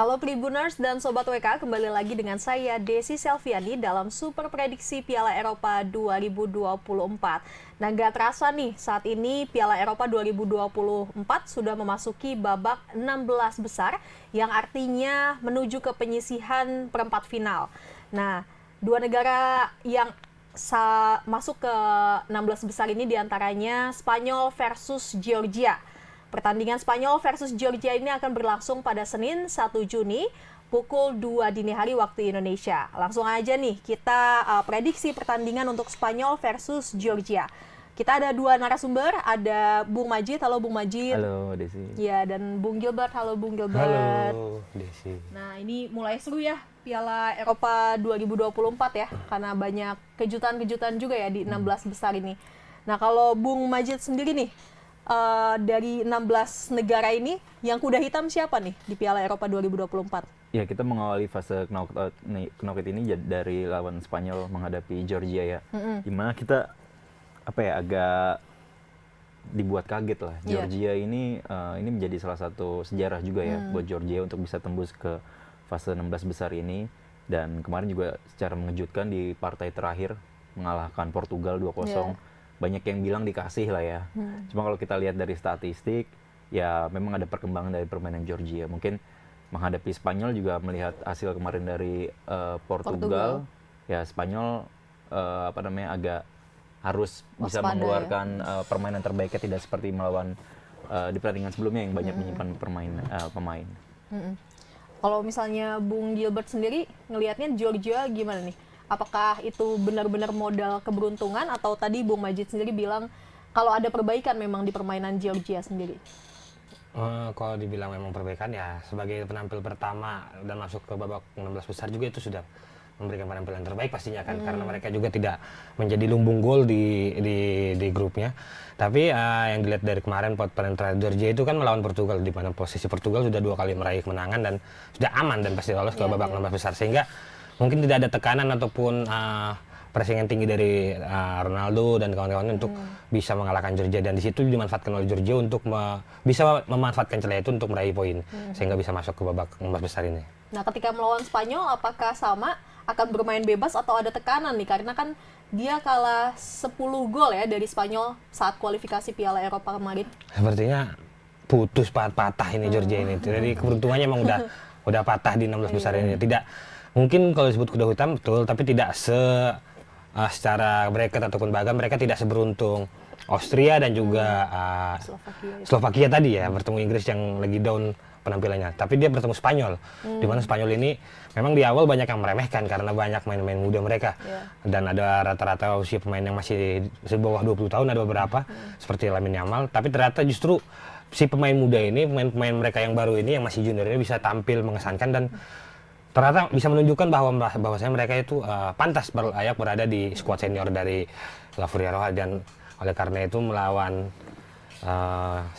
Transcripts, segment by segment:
Halo Tribuners dan Sobat WK, kembali lagi dengan saya Desi Selviani dalam Super Prediksi Piala Eropa 2024. Nah, nggak terasa nih, saat ini Piala Eropa 2024 sudah memasuki babak 16 besar yang artinya menuju ke penyisihan perempat final. Nah, dua negara yang masuk ke 16 besar ini diantaranya Spanyol versus Georgia. Pertandingan Spanyol versus Georgia ini akan berlangsung pada Senin 1 Juni pukul 2 dini hari waktu Indonesia. Langsung aja nih kita prediksi pertandingan untuk Spanyol versus Georgia. Kita ada dua narasumber, ada Bung Majid. Halo Bung Majid. Halo Desi. Ya, dan Bung Gilbert. Halo Bung Gilbert. Halo Desi. Nah, ini mulai seru ya Piala Eropa 2024 ya, karena banyak kejutan-kejutan juga ya di 16 besar ini. Nah, kalau Bung Majid sendiri nih, dari 16 negara ini, yang kuda hitam siapa nih di Piala Eropa 2024? Ya, kita mengawali fase knockout ini dari lawan Spanyol menghadapi Georgia ya. Dimana kita agak dibuat kaget lah. Georgia ini menjadi salah satu sejarah juga ya buat Georgia untuk bisa tembus ke fase 16 besar ini. Dan kemarin juga secara mengejutkan di partai terakhir mengalahkan Portugal 2-0. Banyak yang bilang dikasih lah ya. Cuma kalau kita lihat dari statistik, ya memang ada perkembangan dari permainan Georgia. Mungkin menghadapi Spanyol juga melihat hasil kemarin dari Portugal. Ya Spanyol agak harus bisa mengeluarkan permainan terbaiknya, tidak seperti melawan di pertandingan sebelumnya yang banyak menyimpan pemain. Kalau misalnya Bung Gilbert sendiri ngelihatnya Georgia gimana nih? Apakah itu benar-benar modal keberuntungan atau tadi Bung Majid sendiri bilang kalau ada perbaikan memang di permainan Georgia sendiri? Kalau dibilang memang perbaikan ya sebagai penampil pertama dan masuk ke babak 16 besar juga itu sudah memberikan penampilan terbaik pastinya kan, karena mereka juga tidak menjadi lumbung gol di grupnya. Tapi yang dilihat dari kemarin pertandingan Georgia itu kan melawan Portugal, di mana posisi Portugal sudah 2 kali meraih kemenangan dan sudah aman dan pasti lolos ke babak 16 besar, sehingga mungkin tidak ada tekanan ataupun pressing yang tinggi dari Ronaldo dan kawan-kawannya untuk bisa mengalahkan Georgia, dan di situ dimanfaatkan oleh Georgia untuk bisa memanfaatkan celah itu untuk meraih poin sehingga bisa masuk ke babak 16 besar ini. Nah, ketika melawan Spanyol apakah sama akan bermain bebas atau ada tekanan nih, karena kan dia kalah 10 gol ya dari Spanyol saat kualifikasi Piala Eropa kemarin. Sepertinya putus patah ini Georgia ini. Jadi keberuntungannya emang udah patah di 16 besar ini. Tidak mungkin kalau disebut kuda hitam betul, tapi tidak secara bracket ataupun bagan mereka tidak seberuntung Austria dan juga Slovakia tadi ya, bertemu Inggris yang lagi down penampilannya. Tapi dia bertemu Spanyol, di mana Spanyol ini memang di awal banyak yang meremehkan karena banyak main-main muda mereka. Dan ada rata-rata usia pemain yang masih di bawah 20 tahun, ada beberapa seperti Lamine Yamal. Tapi ternyata justru si pemain muda ini, pemain mereka yang baru ini yang masih junior ini bisa tampil mengesankan dan ternyata bisa menunjukkan bahwasanya mereka itu pantas layak berada di skuad senior dari La Furia Roja, dan oleh karena itu melawan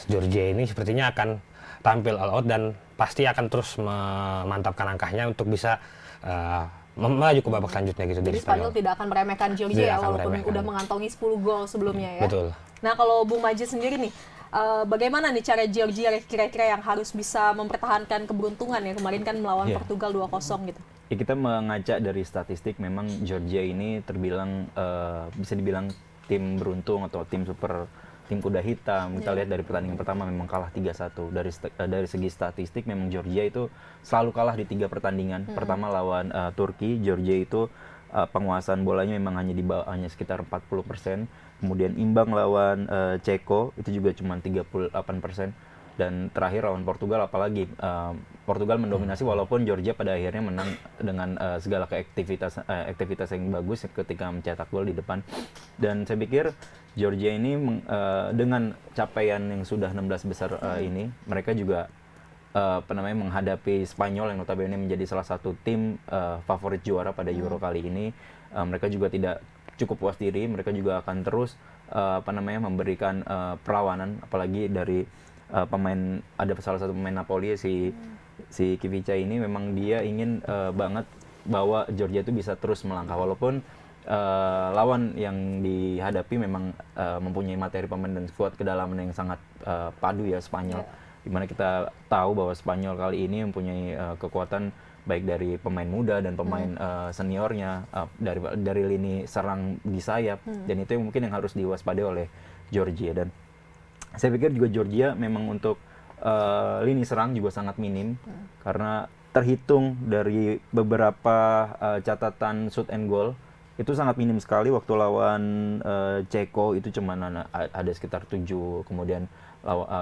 Georgia ini sepertinya akan tampil all out dan pasti akan terus memantapkan langkahnya untuk bisa melaju ke babak selanjutnya gitu. Jadi Spanyol tidak akan meremehkan Georgia ya, walaupun udah mengantongi 10 gol sebelumnya ya. Betul. Nah, kalau Bung Majid sendiri nih, bagaimana nih cara Georgia kira-kira yang harus bisa mempertahankan keberuntungan ya, kemarin kan melawan Portugal 2-0 gitu. Ya, kita mengaca dari statistik, memang Georgia ini terbilang bisa dibilang tim beruntung atau tim kuda hitam. Kita lihat dari pertandingan pertama memang kalah 3-1. Dari segi statistik memang Georgia itu selalu kalah di 3 pertandingan. Pertama lawan Turki, Georgia itu penguasaan bolanya memang hanya sekitar 40%. Kemudian imbang lawan Ceko itu juga cuma 38%. Dan terakhir lawan Portugal, apalagi Portugal mendominasi walaupun Georgia pada akhirnya menang dengan segala aktivitas yang bagus ketika mencetak gol di depan. Dan saya pikir Georgia ini dengan capaian yang sudah 16 besar ini, mereka juga menghadapi Spanyol yang notabene menjadi salah satu tim favorit juara pada Euro kali ini. Mereka juga tidak cukup puas diri, mereka juga akan terus memberikan perlawanan, apalagi dari ada salah satu pemain Napoli si Kivica ini memang dia ingin banget bahwa Georgia itu bisa terus melangkah walaupun lawan yang dihadapi memang mempunyai materi pemain dan skuad kedalaman yang sangat padu ya, Spanyol. dimana kita tahu bahwa Spanyol kali ini mempunyai kekuatan baik dari pemain muda dan pemain seniornya, dari lini serang di sayap, dan itu yang mungkin yang harus diwaspadai oleh Georgia. Dan saya pikir juga Georgia memang untuk lini serang juga sangat minim, karena terhitung dari beberapa catatan shoot and goal itu sangat minim sekali. Waktu lawan Ceko itu cuma ada sekitar 7, kemudian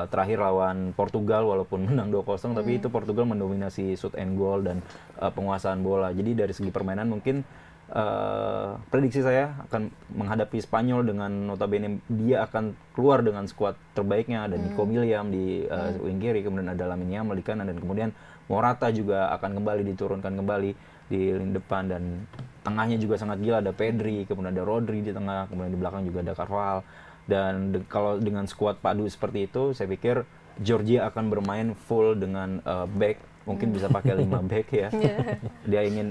terakhir lawan Portugal walaupun menang 2-0, tapi itu Portugal mendominasi shoot and goal dan penguasaan bola. Jadi dari segi permainan mungkin prediksi saya akan menghadapi Spanyol dengan notabene dia akan keluar dengan skuad terbaiknya, ada Nico Williams di wing kiri, kemudian ada Lamine Yamal di kanan, dan kemudian Morata juga akan kembali diturunkan kembali di lini depan, dan tengahnya juga sangat gila, ada Pedri, kemudian ada Rodri di tengah, kemudian di belakang juga ada Carvajal. Dan kalau dengan skuad padu seperti itu, saya pikir Georgia akan bermain full dengan back, mungkin bisa pakai 5 back ya. Dia ingin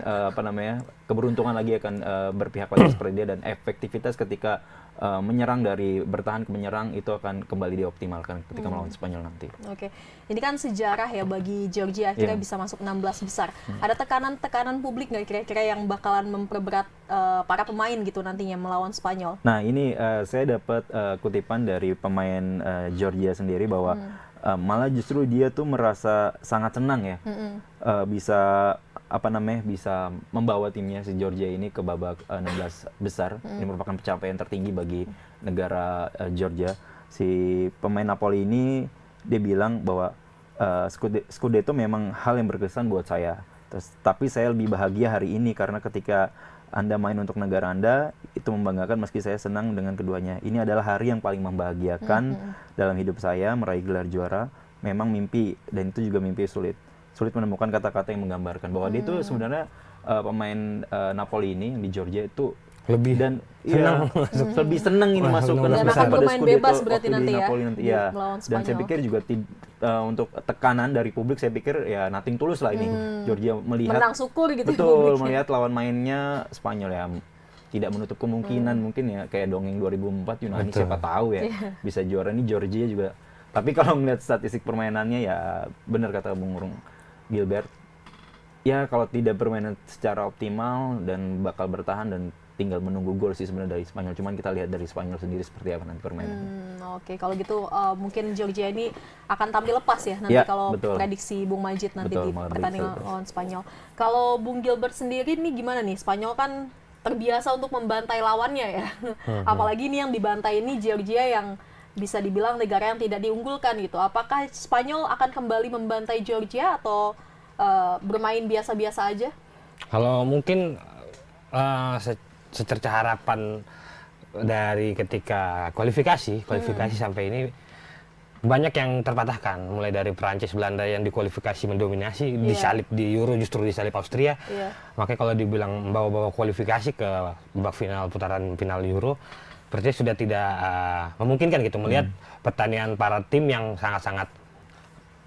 keberuntungan lagi akan berpihak lagi seperti dia, dan efektivitas ketika menyerang dari bertahan ke menyerang itu akan kembali dioptimalkan ketika melawan Spanyol nanti. Oke, ini kan sejarah ya bagi Georgia akhirnya bisa masuk 16 besar. Ada tekanan publik nggak kira-kira yang bakalan memperberat para pemain gitu nantinya melawan Spanyol? Nah ini saya dapat kutipan dari pemain Georgia sendiri bahwa malah justru dia tuh merasa sangat senang ya, bisa bisa membawa timnya si Georgia ini ke babak 16 besar. Ini merupakan pencapaian tertinggi bagi negara Georgia. Si pemain Napoli ini dia bilang bahwa Scudetto memang hal yang berkesan buat saya. Tapi saya lebih bahagia hari ini karena ketika Anda main untuk negara Anda, itu membanggakan meski saya senang dengan keduanya. Ini adalah hari yang paling membahagiakan dalam hidup saya, meraih gelar juara. Memang mimpi, dan itu juga mimpi sulit menemukan kata-kata yang menggambarkan bahwa dia itu sebenarnya pemain Napoli ini yang di Georgia itu lebih dan lebih senang ini masuk ke dan akan bermain bebas berarti nanti ya melawan Spanyol. Dan saya pikir juga untuk tekanan dari publik, saya pikir ya nothing tulus lah ini. Georgia melihat menang syukur gitu. Betul, melihat lawan mainnya Spanyol ya tidak menutup kemungkinan mungkin ya kayak dongeng 2004 Yunani, siapa tahu ya bisa juara. Ini Georgia juga. Tapi kalau melihat statistik permainannya ya benar kata Bung Gilbert, ya kalau tidak bermain secara optimal dan bakal bertahan dan tinggal menunggu gol sih sebenarnya dari Spanyol. Cuman kita lihat dari Spanyol sendiri seperti apa nanti permainannya. Oke, kalau gitu mungkin Georgia ini akan tampil lepas ya nanti kalau prediksi Bung Majid nanti di pertandingan lawan Spanyol. Kalau Bung Gilbert sendiri nih gimana nih? Spanyol kan terbiasa untuk membantai lawannya ya. Apalagi ini yang dibantai ini Georgia yang bisa dibilang negara yang tidak diunggulkan gitu. Apakah Spanyol akan kembali membantai Georgia atau bermain biasa-biasa aja? Kalau mungkin secerca harapan dari ketika kualifikasi sampai ini banyak yang terpatahkan, mulai dari Prancis, Belanda yang di kualifikasi mendominasi, disalip di Euro justru disalip Austria. Makanya kalau dibilang bawa-bawa kualifikasi ke babak final, putaran final Euro, berarti sudah tidak memungkinkan gitu melihat pertandingan para tim yang sangat-sangat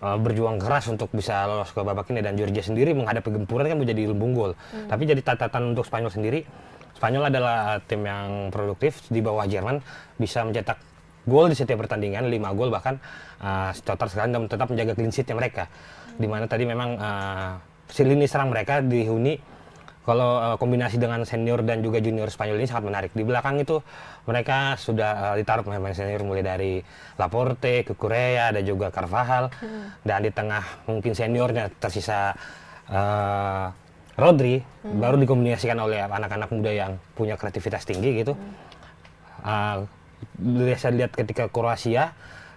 berjuang keras untuk bisa lolos ke babak ini. Dan Georgia sendiri menghadapi gempuran kan menjadi lumbung gol. Tapi jadi catatan untuk Spanyol sendiri, Spanyol adalah tim yang produktif di bawah Jerman, bisa mencetak gol di setiap pertandingan, 5 gol bahkan total sekali, dan tetap menjaga clean sheet-nya mereka. Dimana tadi memang lini serang mereka dihuni kalau kombinasi dengan senior dan juga junior Spanyol ini sangat menarik. Di belakang itu mereka sudah ditaruh pemain senior mulai dari Laporte, Cucurella, ada juga Carvajal, dan di tengah mungkin seniornya tersisa Rodri, baru dikombinasikan oleh anak-anak muda yang punya kreativitas tinggi gitu. Saya lihat ketika Kroasia,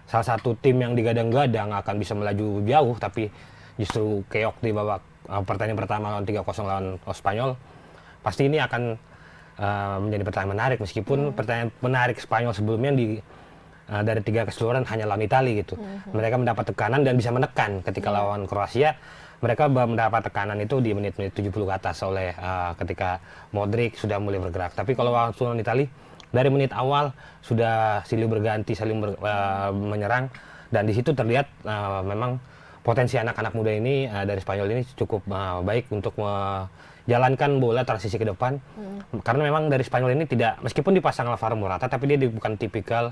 salah satu tim yang digadang-gadang akan bisa melaju jauh, tapi justru keok di babak pertandingan pertama lawan 3-0 lawan Spanyol. Pasti ini akan menjadi pertandingan menarik, meskipun pertandingan menarik Spanyol sebelumnya dari 3 keseluruhan hanya lawan Italia gitu. Mereka mendapat tekanan dan bisa menekan ketika lawan Kroasia. Mereka mendapat tekanan itu di menit-menit 70 ke atas oleh ketika Modric sudah mulai bergerak. Tapi kalau lawan Italia dari menit awal sudah silih berganti, saling menyerang, dan di situ terlihat memang potensi anak-anak muda ini dari Spanyol ini cukup baik untuk menjalankan bola transisi ke depan. Karena memang dari Spanyol ini tidak, meskipun dipasang Alvaro Morata, tapi dia bukan tipikal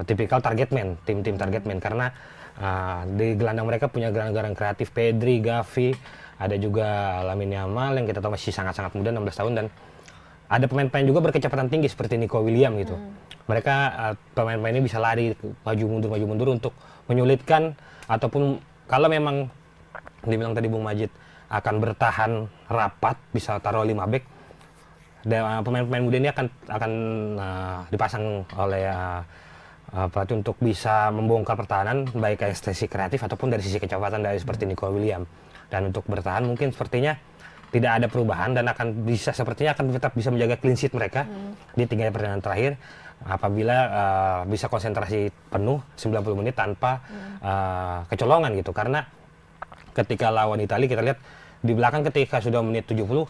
tipikal target man, tim-tim target man, karena di gelandang mereka punya gelandang kreatif Pedri, Gavi, ada juga Lamine Yamal yang kita tahu masih sangat-sangat muda 16 tahun, dan ada pemain-pemain juga berkecepatan tinggi seperti Nico Williams gitu. Mereka pemain-pemain ini bisa lari maju mundur untuk menyulitkan, ataupun kalau memang dibilang tadi Bung Majid akan bertahan rapat, bisa taruh 5 back. Dan pemain-pemain muda ini akan dipasang oleh pelatih untuk bisa membongkar pertahanan baik dari sisi kreatif ataupun dari sisi kecepatan dari seperti Nico Williams. Dan untuk bertahan mungkin sepertinya tidak ada perubahan dan sepertinya akan tetap bisa menjaga clean sheet mereka di 3 pertandingan terakhir apabila bisa konsentrasi penuh 90 menit tanpa kecolongan gitu. Karena ketika lawan Italia kita lihat di belakang ketika sudah menit 70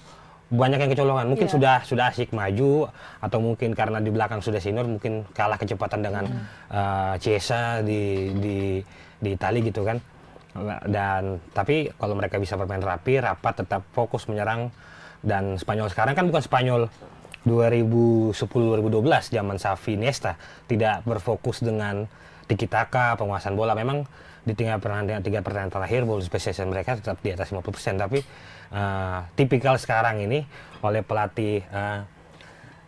banyak yang kecolongan, mungkin sudah asik maju, atau mungkin karena di belakang sudah senior mungkin kalah kecepatan dengan Chiesa di Italia gitu kan. Dan tapi kalau mereka bisa bermain rapat, tetap fokus menyerang, dan Spanyol sekarang kan bukan Spanyol 2010-2012 zaman Xavi Iniesta, tidak berfokus dengan tiki taka, penguasaan bola. Memang di 3 pertandingan terakhir ball possession mereka tetap di atas 50%, tapi tipikal sekarang ini oleh pelatih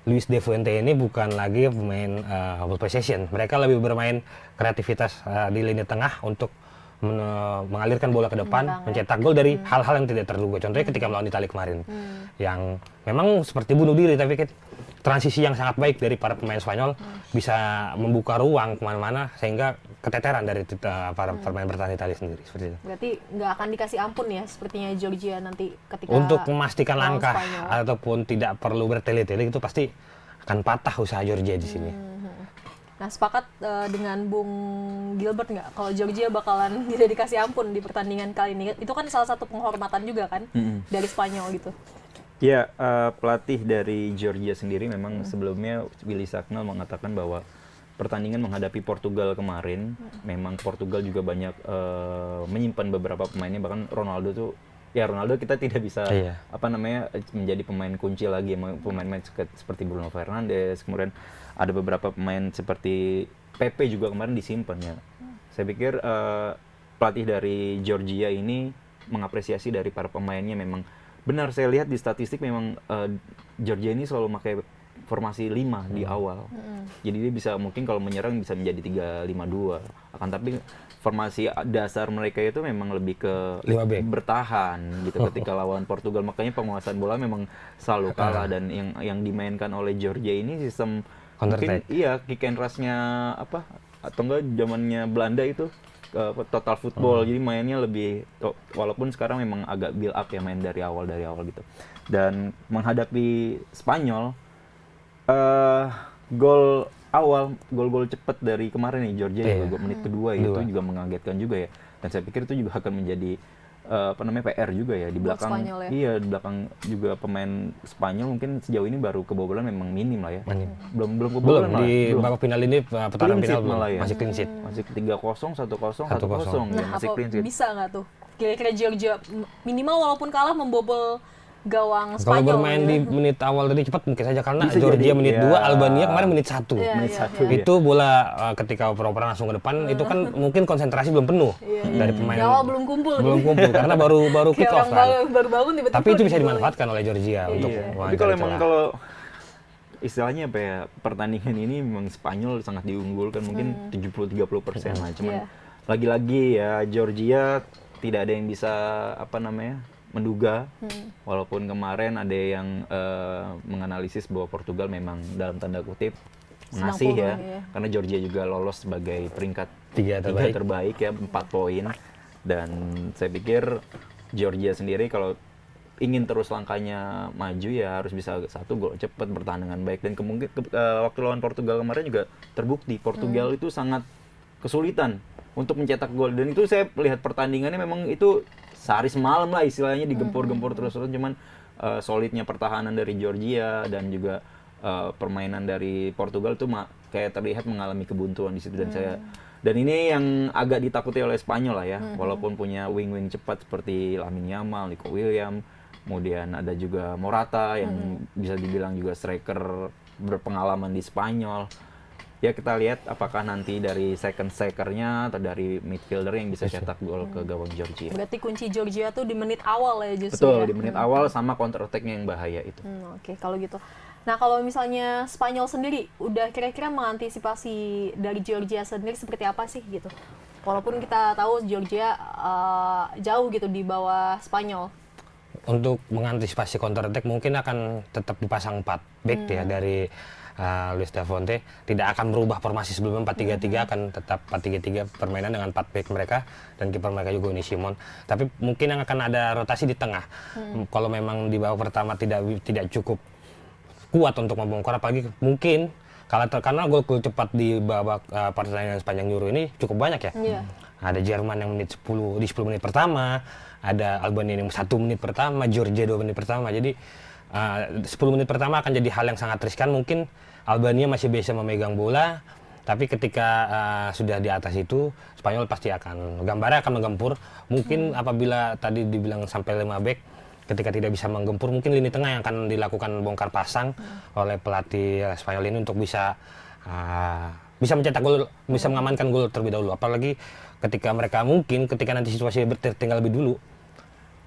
Luis de Fuente ini bukan lagi pemain ball possession. Mereka lebih bermain kreativitas di lini tengah untuk mengalirkan bola ke depan, mencetak gol dari hal-hal yang tidak terduga. Contohnya ketika melawan Italia kemarin, yang memang seperti bunuh diri, tapi transisi yang sangat baik dari para pemain Spanyol bisa membuka ruang kemana-mana sehingga keteteran dari para pemain bertahan Italia sendiri, seperti itu. Berarti nggak akan dikasih ampun ya sepertinya Georgia nanti ketika untuk memastikan langkah Spanyol, ataupun tidak perlu bertele-tele itu pasti akan patah usaha Georgia di sini. Nah, sepakat dengan Bung Gilbert nggak kalau Georgia bakalan tidak dikasih ampun di pertandingan kali ini? Itu kan salah satu penghormatan juga kan dari Spanyol gitu. Ya, pelatih dari Georgia sendiri memang sebelumnya Willy Sagnol mengatakan bahwa pertandingan menghadapi Portugal kemarin, memang Portugal juga banyak menyimpan beberapa pemainnya, bahkan Ronaldo tuh, ya Ronaldo kita tidak bisa menjadi pemain kunci lagi, pemain-pemain seperti Bruno Fernandes, kemudian ada beberapa pemain seperti Pepe juga kemarin disimpan ya. Saya pikir pelatih dari Georgia ini mengapresiasi dari para pemainnya. Memang benar, saya lihat di statistik memang Georgia ini selalu pakai formasi 5 di awal. Jadi dia bisa, mungkin kalau menyerang bisa menjadi 3-5-2. Akan tapi formasi dasar mereka itu memang lebih ke bertahan gitu ketika lawan Portugal. Makanya penguasaan bola memang selalu kalah, dan yang dimainkan oleh Georgia ini sistem mungkin kick and rush-nya atau enggak zamannya Belanda itu total football. Jadi mainnya lebih, walaupun sekarang memang agak build up ya, main dari awal gitu. Dan menghadapi Spanyol, gol cepat dari kemarin nih Georgia juga menit kedua itu juga mengagetkan juga ya. Dan saya pikir itu juga akan menjadi PR juga ya di belakang. Spanyol, ya? Iya, di belakang juga pemain Spanyol mungkin sejauh ini baru kebobolan memang minim lah ya. Belum kebobolan di babak final ini, putaran final malah ya. masih clean sheet. Masih 3-0, 1-0, 1-0 ya, Nah, masih clean sheet. bisa nggak tuh kira-kira Georgia minimal walaupun kalah membobol gawang Kalau Spanyol? bermain di menit awal tadi cepat mungkin saja, karena Bisa Georgia jadi, menit 2, Albania kemarin menit 1. Menit 1 Itu bola ketika oper-operan langsung ke depan, itu kan mungkin konsentrasi belum penuh dari pemain. Nyawa belum kumpul Karena baru kick off kan. baru bangun tiba-tiba. Tapi itu bisa dimanfaatkan oleh Georgia untuk Tapi kalau istilahnya apa ya, pertandingan ini memang Spanyol sangat diunggulkan, mungkin 70-30% lah. Cuman lagi-lagi ya Georgia tidak ada yang bisa menduga, walaupun kemarin ada yang menganalisis bahwa Portugal memang dalam tanda kutip ngasih ya, karena Georgia juga lolos sebagai peringkat 3 terbaik ya, 4 poin. Dan saya pikir Georgia sendiri kalau ingin terus langkahnya maju ya harus bisa 1 gol cepat, bertahan dengan baik. Dan waktu lawan Portugal kemarin juga terbukti Portugal itu sangat kesulitan untuk mencetak gol, dan itu saya lihat pertandingannya memang itu sehari semalam lah istilahnya, digempur-gempur terus-terusan. Cuman solidnya pertahanan dari Georgia dan juga permainan dari Portugal itu kayak terlihat mengalami kebuntuan di situ. Dan ini yang agak ditakuti oleh Spanyol lah ya, walaupun punya wing-wing cepat seperti Lamine Yamal, Nico Williams, kemudian ada juga Morata yang bisa dibilang juga striker berpengalaman di Spanyol. ya kita lihat apakah nanti dari second strikernya atau dari midfielder yang bisa cetak gol ke gawang Georgia. Berarti kunci Georgia tuh di menit awal ya justru. Betul, ya? di menit awal sama counter attack-nya yang bahaya itu. Oke, kalau gitu. Nah, kalau misalnya Spanyol sendiri, udah kira-kira mengantisipasi dari Georgia sendiri seperti apa sih gitu? Walaupun kita tahu Georgia jauh gitu di bawah Spanyol. Untuk mengantisipasi counter attack mungkin akan tetap dipasang 4 back ya dari Luis Da Fonte, tidak akan berubah formasi sebelumnya 4-3-3, akan tetap 4-3-3 permainan dengan 4 back mereka dan kiper mereka juga Unai Simon. Tapi mungkin yang akan ada rotasi di tengah. Kalau memang di babak pertama tidak cukup kuat untuk membongkar, apalagi mungkin karena gol cepat di babak pertandingan sepanjang Euro ini cukup banyak ya. Iya. Ada Jerman yang di 10 menit pertama, ada Albania yang 1 menit pertama, Georgia 2 menit pertama. Jadi 10 menit pertama akan jadi hal yang sangat riskan. Mungkin Albania masih bisa memegang bola, tapi ketika sudah di atas itu Spanyol pasti gambarnya akan menggempur. Mungkin apabila tadi dibilang sampai 5 back, ketika tidak bisa menggempur, mungkin lini tengah yang akan dilakukan bongkar pasang oleh pelatih Spanyol ini untuk bisa mencetak gol, bisa mengamankan gol terlebih dahulu. Apalagi ketika nanti situasi tertinggal lebih dulu,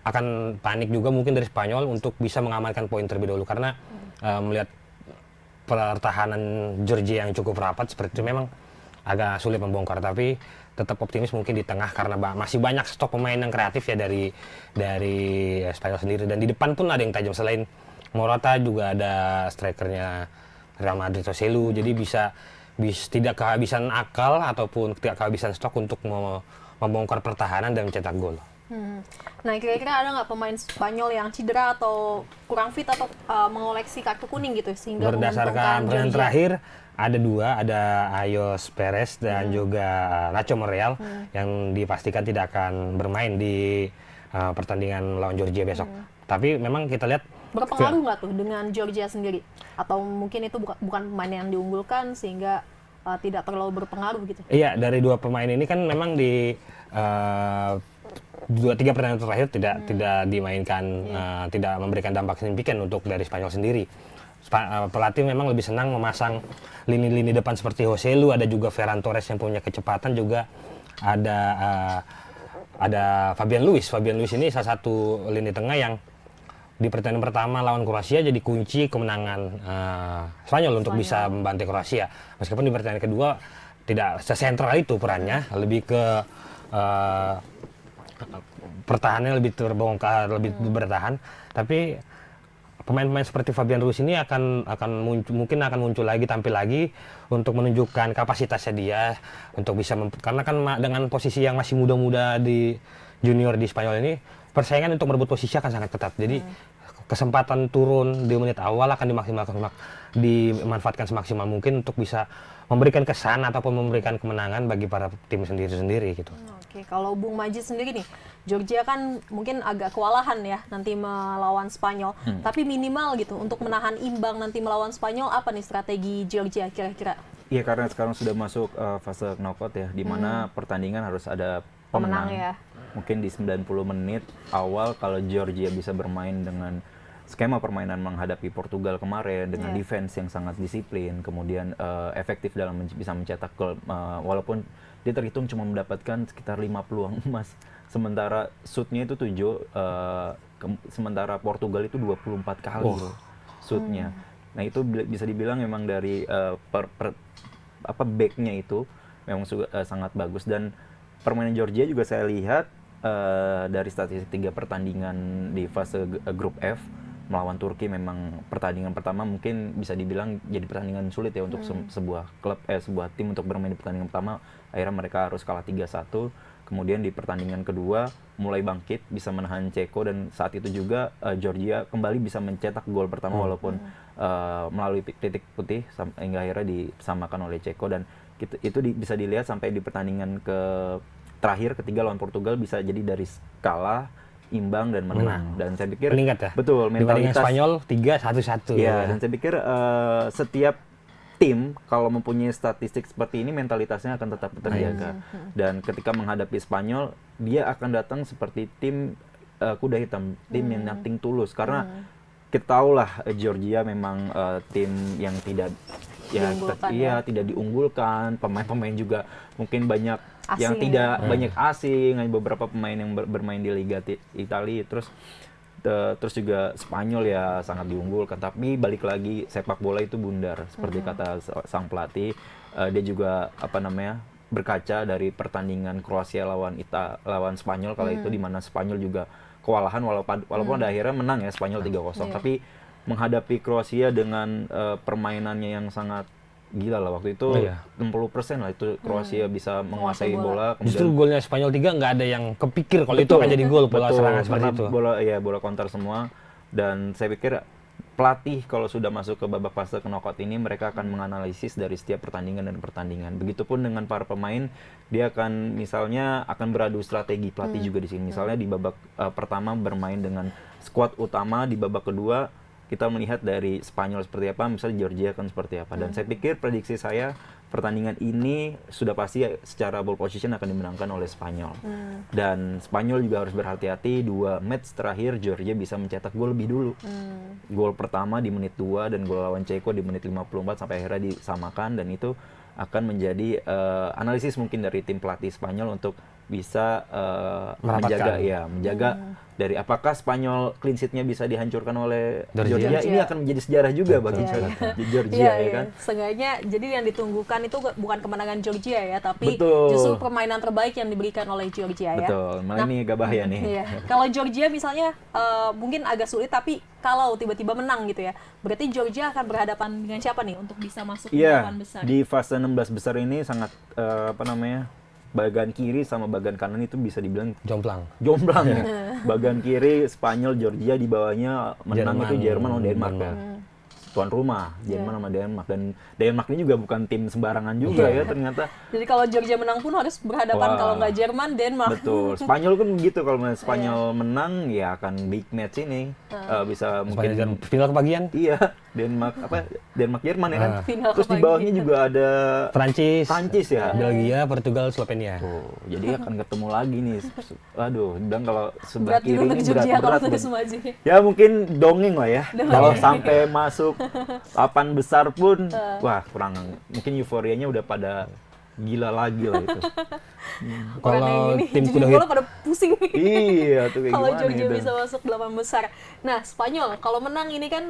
akan panik juga mungkin dari Spanyol untuk bisa mengamankan poin terlebih dahulu, karena melihat pertahanan Georgia yang cukup rapat seperti itu memang agak sulit membongkar. Tapi tetap optimis mungkin di tengah karena masih banyak stok pemain yang kreatif ya dari Spanyol sendiri, dan di depan pun ada yang tajam. Selain Morata juga ada strikernya Real Madrid Joselu, jadi bisa tidak kehabisan akal ataupun tidak kehabisan stok untuk membongkar pertahanan dan mencetak gol. Nah, kira-kira ada nggak pemain Spanyol yang cedera atau kurang fit atau mengoleksi kartu kuning gitu sehingga berdasarkan pertandingan terakhir ada 2, ada Ayos Perez dan juga Nacho Monreal yang dipastikan tidak akan bermain di pertandingan lawan Georgia besok. Tapi memang kita lihat berpengaruh nggak tuh dengan Georgia sendiri, atau mungkin itu bukan pemain yang diunggulkan sehingga tidak terlalu berpengaruh gitu? Iya, dari 2 pemain ini kan memang di 2-3 pertandingan terakhir tidak dimainkan, tidak memberikan dampak signifikan untuk dari Spanyol sendiri. Pelatih memang lebih senang memasang lini-lini depan seperti Joselu, ada juga Ferran Torres yang punya kecepatan, juga ada Fabian Luiz. Fabian Luiz ini salah satu lini tengah yang di pertandingan pertama lawan Kroasia jadi kunci kemenangan Spanyol untuk bisa membantai Kroasia. Meskipun di pertandingan kedua tidak sesentral itu perannya, lebih ke pertahanannya lebih terbongkar, lebih bertahan. Tapi pemain-pemain seperti Fabian Ruiz ini mungkin akan muncul lagi, tampil lagi untuk menunjukkan kapasitasnya dia untuk bisa karena kan dengan posisi yang masih muda-muda di junior di Spanyol ini, persaingan untuk merebut posisi akan sangat ketat. Jadi kesempatan turun di menit awal akan dimanfaatkan semaksimal mungkin untuk bisa memberikan kesan ataupun memberikan kemenangan bagi para tim sendiri gitu. Oke, kalau Bung Majid sendiri nih, Georgia kan mungkin agak kewalahan ya nanti melawan Spanyol, tapi minimal gitu untuk menahan imbang nanti melawan Spanyol, apa nih strategi Georgia kira-kira? Iya, karena sekarang sudah masuk fase knockout ya, di mana pertandingan harus ada pemenang. Ya. Mungkin di 90 menit awal kalau Georgia bisa bermain dengan skema permainan menghadapi Portugal kemarin dengan defense yang sangat disiplin, kemudian efektif dalam bisa mencetak gol, walaupun dia terhitung cuma mendapatkan sekitar 5 peluang emas, sementara shootnya itu 7, sementara Portugal itu 24 kali shootnya. Nah itu bisa dibilang memang dari backnya itu memang sangat bagus, dan permainan Georgia juga saya lihat dari statistik 3 pertandingan di fase grup F melawan Turki, memang pertandingan pertama mungkin bisa dibilang jadi pertandingan sulit ya untuk sebuah tim untuk bermain di pertandingan pertama. Akhirnya mereka harus kalah 3-1. Kemudian di pertandingan kedua mulai bangkit, bisa menahan Ceko, dan saat itu juga Georgia kembali bisa mencetak gol pertama walaupun melalui titik putih hingga akhirnya disamakan oleh Ceko, dan itu bisa dilihat sampai di pertandingan terakhir ketiga lawan Portugal bisa jadi dari kalah, imbang, dan menang. Dan saya pikir meningkat ya? Betul, mentalitas Spanyol 3-1-1 ya. Dan saya pikir setiap tim kalau mempunyai statistik seperti ini, mentalitasnya akan tetap terjaga. Dan ketika menghadapi Spanyol, dia akan datang seperti tim kuda hitam, tim yang nothing tulus, karena kita tahu lah Georgia memang tim yang tidak diunggulkan, iya, ya. tidak diunggulkan. Pemain-pemain juga mungkin banyak yang Asing, tidak banyak asing, hanya beberapa pemain yang bermain di Liga Italia. Terus juga Spanyol ya sangat diunggulkan, tapi balik lagi sepak bola itu bundar seperti kata sang pelatih. Dia juga berkaca dari pertandingan Kroasia lawan Spanyol kala itu, di mana Spanyol juga kewalahan walaupun pada akhirnya menang ya Spanyol 3-0, tapi menghadapi Kroasia dengan permainannya yang sangat gila lah waktu itu. 60% lah itu Kroasia bisa menguasai bola. Justru golnya Spanyol 3 nggak ada yang kepikir kalau itu akan jadi gol, pola serangan seperti itu. Bola counter semua, dan saya pikir pelatih kalau sudah masuk ke babak fase knockout ini, mereka akan menganalisis dari setiap pertandingan dan pertandingan. Begitupun dengan para pemain, dia akan beradu strategi pelatih juga di sini. Misalnya di babak pertama bermain dengan skuad utama, di babak kedua kita melihat dari Spanyol seperti apa, misalnya Georgia kan seperti apa. Dan saya pikir prediksi saya pertandingan ini sudah pasti secara ball position akan dimenangkan oleh Spanyol. Dan Spanyol juga harus berhati-hati, 2 match terakhir Georgia bisa mencetak gol lebih dulu. Gol pertama di menit 2 dan gol lawan Ceko di menit 54 sampai akhirnya disamakan, dan itu akan menjadi analisis mungkin dari tim pelatih Spanyol untuk bisa menjaga dari apakah Spanyol clean sheet-nya bisa dihancurkan oleh Georgia. Ini akan menjadi sejarah juga bagi Georgia, ya kan. Seenggaknya jadi yang ditunggukan itu bukan kemenangan Georgia ya, tapi Betul. justru permainan terbaik yang diberikan oleh Georgia ya. Betul, malah ini agak bahaya nih. Iya. Kalau Georgia misalnya mungkin agak sulit, tapi kalau tiba-tiba menang gitu ya, berarti Georgia akan berhadapan dengan siapa nih untuk bisa masuk ke 8 besar? Di fase 16 besar ini sangat bagian kiri sama bagian kanan itu bisa dibilang Jomplang. ya. Bagian kiri Spanyol, Georgia, di bawahnya menang itu Jerman lawan Denmark ya. Tuan rumah Jerman sama Denmark, dan Denmark ini juga bukan tim sembarangan juga ya ternyata. Jadi kalau Georgia menang pun harus berhadapan, kalau nggak Jerman, Denmark. Betul. Spanyol kan begitu, kalau Spanyol menang ya akan big match ini. Bisa mungkin Final kebagian. Iya, Denmark Jerman ya kan. Final Terus di bawahnya juga ada Prancis ya. Belgia, Portugal, Slovenia. Jadi akan ketemu lagi nih. Aduh, bilang kalau sebelah Berat kiri juga ini Georgia kalau berat. terus maju. Ya mungkin dongeng lah ya. Kalau sampai masuk 8 besar pun, wah kurang. Mungkin euforianya udah pada gila lagi lah itu. Kalau tim kuda bola pada pusing. Iya, tuh kayak Kalau gimana Georgia gitu. bisa masuk 8 besar. Nah, Spanyol kalau menang ini kan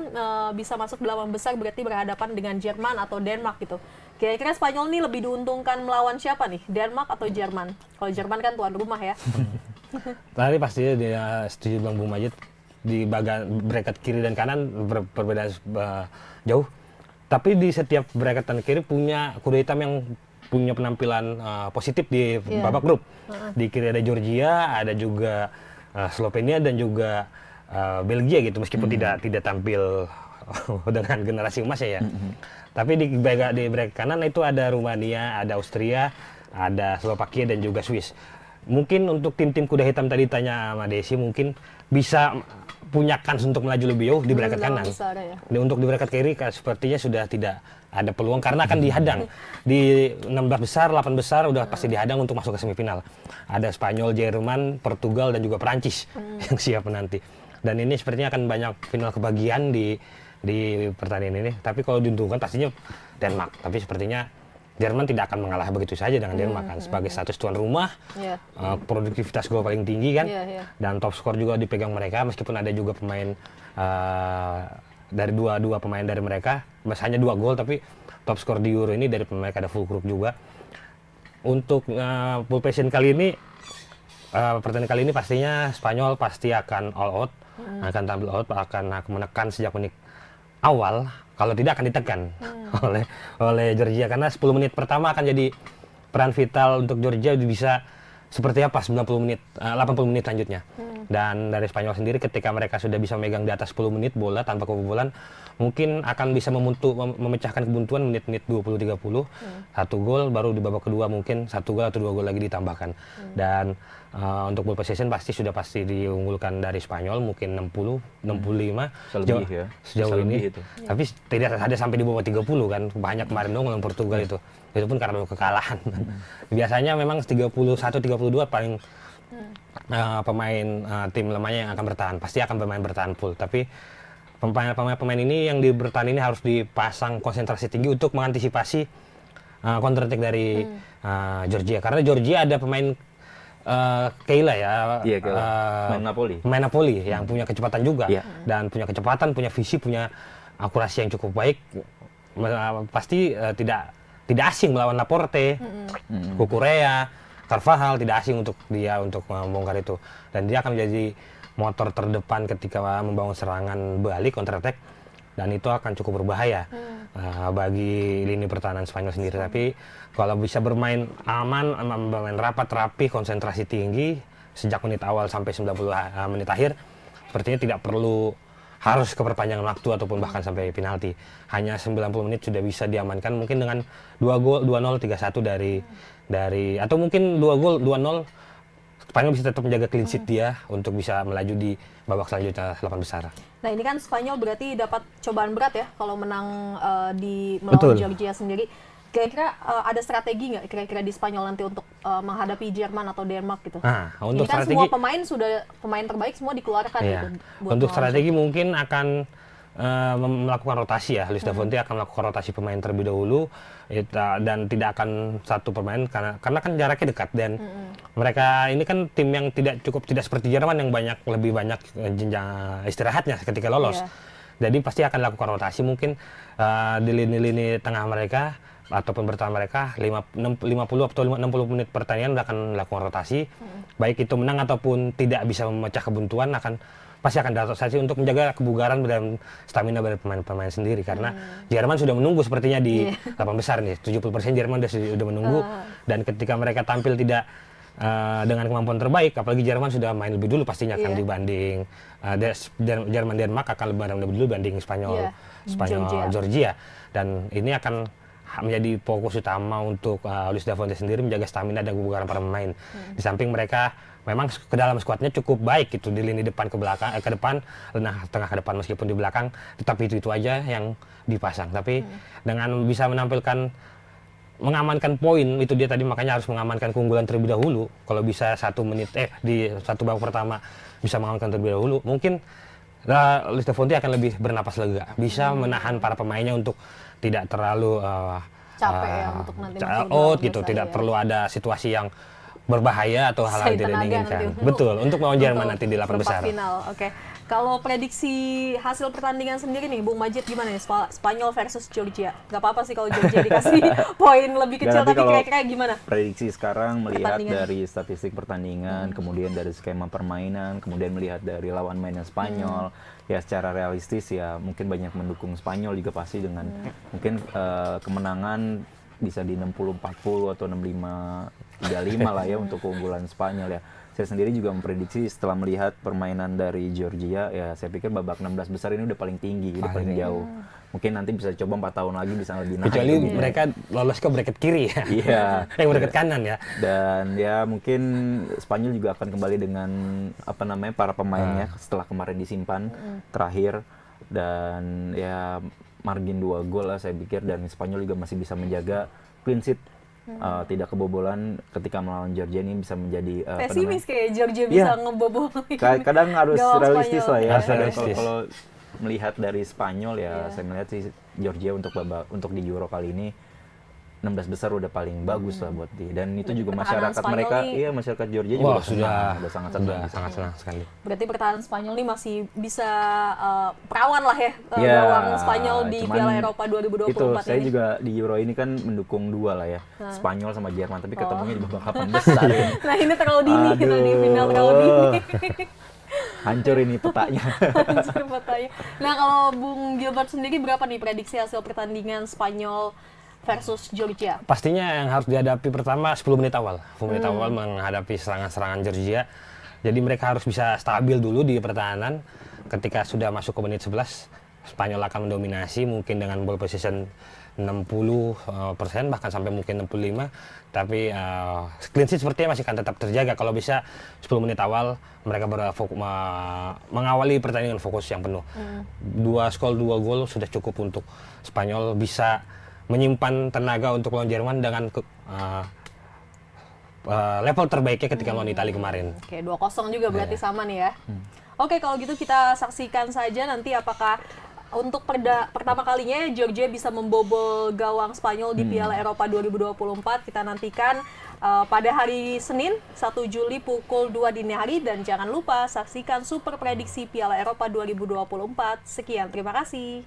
bisa masuk 8 besar, berarti berhadapan dengan Jerman atau Denmark gitu. Kira-kira Spanyol nih lebih diuntungkan melawan siapa nih? Denmark atau Jerman? Kalau Jerman kan tuan rumah ya. Tadi pastinya dia setuju Bang Bung Majid, di bagian bracket kiri dan kanan perbedaan jauh. Tapi di setiap bracket kanan kiri punya kuda hitam yang punya penampilan positif di babak grup. Di kiri ada Georgia, ada juga Slovenia dan juga Belgia gitu, meskipun tidak tampil dengan generasi emas ya. Tapi di bracket kanan itu ada Rumania, ada Austria, ada Slovakia dan juga Swiss. Mungkin untuk tim-tim kuda hitam tadi tanya sama Desi, mungkin bisa punya kans untuk melaju lebih jauh di bracket kanan. Ya. Untuk di bracket kiri sepertinya sudah tidak ada peluang karena akan dihadang. Di 16 besar, 8 besar udah pasti dihadang untuk masuk ke semifinal. Ada Spanyol, Jerman, Portugal dan juga Perancis yang siap nanti. Dan ini sepertinya akan banyak final kebagian di pertandingan ini. Tapi kalau diuntungkan pastinya Denmark. Tapi sepertinya Jerman tidak akan mengalah begitu saja dengan Denmark kan, sebagai status tuan rumah, produktivitas gol paling tinggi kan, dan top skor juga dipegang mereka, meskipun ada juga pemain dari dua pemain dari mereka, hanya 2 gol, tapi top skor di Euro ini dari mereka ada Fulkrug juga. Untuk pool position kali ini, pertandingan kali ini pastinya Spanyol pasti akan all out, akan tampil out, akan menekan sejak menit awal. Kalau tidak akan ditekan oleh Georgia, karena 10 menit pertama akan jadi peran vital untuk Georgia bisa seperti apa 80 menit selanjutnya. Dan dari Spanyol sendiri ketika mereka sudah bisa memegang di atas 10 menit bola tanpa kebobolan, mungkin akan bisa memecahkan kebuntuan menit-menit 20-30. 1 gol, baru di babak kedua mungkin 1 gol atau 2 gol lagi ditambahkan. Dan untuk ball possession pasti diunggulkan dari Spanyol, mungkin 60-65 sejauh ini. Tapi tidak ada sampai di bawah 30 kan, banyak kemarin dong yang Portugal itu pun karena kekalahan. Biasanya memang 31-32 paling pemain tim lemahnya yang akan bertahan, pasti akan bermain bertahan full. Tapi Pemain-pemain ini yang di bertahan ini harus dipasang konsentrasi tinggi untuk mengantisipasi counter attack dari Georgia. Karena Georgia ada pemain Keila ya, Iya, Keila. Pemain Napoli. Yang punya kecepatan juga, dan punya kecepatan, punya visi, punya akurasi yang cukup baik. Pasti tidak asing melawan Laporte, Cucurella, Carvajal, tidak asing untuk dia untuk membongkar itu. Dan dia akan menjadi motor terdepan ketika membangun serangan balik, counter attack, dan itu akan cukup berbahaya bagi lini pertahanan Spanyol sendiri. Tapi kalau bisa bermain aman, bermain rapat, rapi, konsentrasi tinggi sejak menit awal sampai 90 menit akhir, sepertinya tidak perlu harus ke perpanjangan waktu ataupun bahkan sampai penalti. Hanya 90 menit sudah bisa diamankan, mungkin dengan 2 gol, 2-0, 3-1 dari atau mungkin 2 gol, 2-0, Spanyol bisa tetap menjaga clean sheet dia untuk bisa melaju di babak selanjutnya 8 besar. Nah ini kan Spanyol berarti dapat cobaan berat ya kalau menang melawan Georgia sendiri. Kira-kira ada strategi nggak kira-kira di Spanyol nanti untuk menghadapi Jerman atau Denmark gitu? Nah, untuk ini kan strategi, semua pemain terbaik semua dikeluarkan gitu. Untuk strategi mungkin akan melakukan rotasi ya. Luis da Fuente akan melakukan rotasi pemain terlebih dahulu dan tidak akan satu pemain karena kan jaraknya dekat dan mereka ini kan tim yang tidak seperti Jerman yang lebih banyak jenjang istirahatnya ketika lolos. Jadi pasti akan lakukan rotasi mungkin di lini-lini tengah mereka ataupun bertahan mereka 50 atau 60 menit pertandingan akan melakukan rotasi. Baik itu menang ataupun tidak bisa memecah kebuntuan pasti akan rotasi untuk menjaga kebugaran dan stamina dari pemain-pemain sendiri karena Jerman sudah menunggu sepertinya di 8 besar nih. 70% Jerman sudah menunggu dan ketika mereka tampil tidak dengan kemampuan terbaik, apalagi Jerman sudah main lebih dulu pastinya akan dibanding Denmark akan lebih dulu dibanding Spanyol Georgia. Dan ini akan menjadi fokus utama untuk Luis da Fuente sendiri menjaga stamina dan kebugaran para pemain. Di samping mereka memang ke dalam skuadnya cukup baik gitu di lini depan ke belakang ke depan, tengah ke depan meskipun di belakang tetap itu aja yang dipasang. Tapi dengan bisa mengamankan poin itu dia tadi, makanya harus mengamankan keunggulan terlebih dahulu. Kalau bisa 1 menit di satu babak pertama bisa mengamankan terlebih dahulu, mungkin Luis da Fuente akan lebih bernapas lega, bisa menahan para pemainnya untuk tidak terlalu capek untuk nanti out gitu, tidak perlu ada situasi yang berbahaya atau hal yang tidak diinginkan. Betul, untuk melawan Jerman nanti di 8 besar. Final. Oke. Kalau prediksi hasil pertandingan sendiri nih, Bung Majid gimana nih Spanyol versus Georgia? Gak apa-apa sih kalau Georgia dikasih poin lebih kecil, tapi kira-kira gimana? Prediksi sekarang melihat dari statistik pertandingan, kemudian dari skema permainan, kemudian melihat dari lawan mainnya Spanyol, ya secara realistis ya mungkin banyak mendukung Spanyol juga pasti dengan mungkin kemenangan bisa di 60-40 atau 65-35 lah ya untuk keunggulan Spanyol ya. Saya sendiri juga memprediksi setelah melihat permainan dari Georgia, ya saya pikir babak 16 besar ini udah paling tinggi, udah paling jauh. Mungkin nanti bisa coba 4 tahun lagi bisa lebih naik. Kecuali mereka lolos ke bracket kiri ya. Iya. Bracket kanan ya. Dan ya mungkin Spanyol juga akan kembali dengan para pemainnya setelah kemarin disimpan terakhir, dan ya margin 2 gol lah saya pikir, dan Spanyol juga masih bisa menjaga clean sheet. Tidak kebobolan ketika melawan Georgia ini bisa menjadi pesimis kayak Georgia bisa ngebobol. Kadang harus realistis lah ya. Realistis. Kalau melihat dari Spanyol ya saya melihat sih Georgia untuk di Euro kali ini 16 besar udah paling bagus lah buat dia, dan itu juga masyarakat mereka masyarakat Georgia juga sudah sangat senang sekali. Berarti pertahanan Spanyol ini masih bisa perawan lah ya gawang Spanyol di Piala Eropa 2024 itu, ini. saya juga di Euro ini kan mendukung 2 lah ya, Spanyol sama Jerman, tapi ketemunya di babak 8 besar. Nah ini terlalu dini kita di final, terlalu dini. Hancur ini petanya. Hancur petanya. Nah kalau Bung Gilbert sendiri berapa nih prediksi hasil pertandingan Spanyol versus Georgia? Pastinya yang harus dihadapi pertama 10 menit awal. 10 menit awal menghadapi serangan-serangan Georgia. Jadi mereka harus bisa stabil dulu di pertahanan. Ketika sudah masuk ke menit 11, Spanyol akan mendominasi mungkin dengan ball possession 60%, bahkan sampai mungkin 65%. Tapi clean sheet sepertinya masih akan tetap terjaga. Kalau bisa 10 menit awal mereka mengawali pertandingan fokus yang penuh. 2 gol sudah cukup untuk Spanyol bisa menyimpan tenaga untuk lawan Jerman dengan level terbaiknya ketika lawan Italia kemarin. Oke, 2-0 juga berarti sama nih ya. Oke, kalau gitu kita saksikan saja nanti apakah untuk pertama kalinya Georgia bisa membobol gawang Spanyol di Piala Eropa 2024. Kita nantikan pada hari Senin 1 Juli pukul 2 dini hari, dan jangan lupa saksikan Super Prediksi Piala Eropa 2024. Sekian, terima kasih.